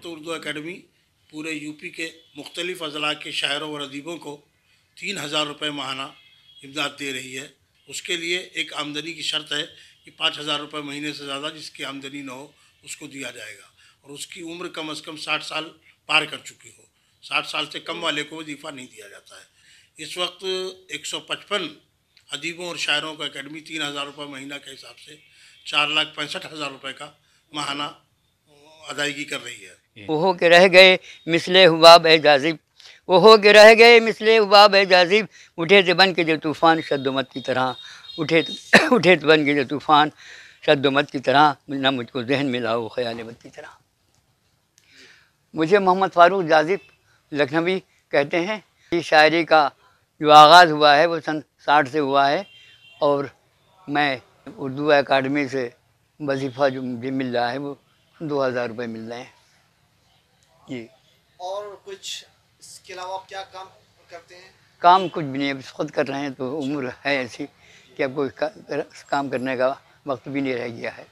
वक्त उर्दू अकेडमी पूरे यूपी के मुख्तलिफ़ अज़ला के शायरों और अदीबों को 3,000 रुपये माहाना इमदाद दे रही है। उसके लिए एक आमदनी की शर्त है कि 5,000 रुपये महीने से ज़्यादा जिसकी आमदनी न हो उसको दिया जाएगा, और उसकी उम्र कम अज़ कम 60 साल पार कर चुकी हो। 60 साल से कम वाले को वजीफ़ा नहीं दिया जाता है। इस वक्त 155 अदीबों और शायरों का अकेडमी 3,000 रुपये महीना के हिसाब से 4,65,000 रुपये का माहाना अदायगी कर रही है। वो हो के रह गए मिसले हुबाब ए जाजिब, वो हो के रह गए मिसले हुबाब ए जाजिब, उठे थे बन के जो तूफ़ान शद्दोमत की तरह, उठे तो बन के जो तूफ़ान शद्दोमत की तरह, ना मुझको जहन में लाओ ख़याल मत की तरह। मुझे मोहम्मद फ़ारूक जाजिब लखनवी कहते हैं। ये शायरी का जो आगाज़ हुआ है वो सन 60 से हुआ है, और मैं उर्दू अकाडमी से वजीफ़ा जो मुझे मिल रहा है वो 2,000 रुपये मिल रहे हैं जी। और कुछ इसके अलावा आप क्या काम करते हैं? काम कुछ भी नहीं, अब खुद कर रहे हैं तो उम्र है ऐसी कि अब कोई काम करने का वक्त भी नहीं रह गया है।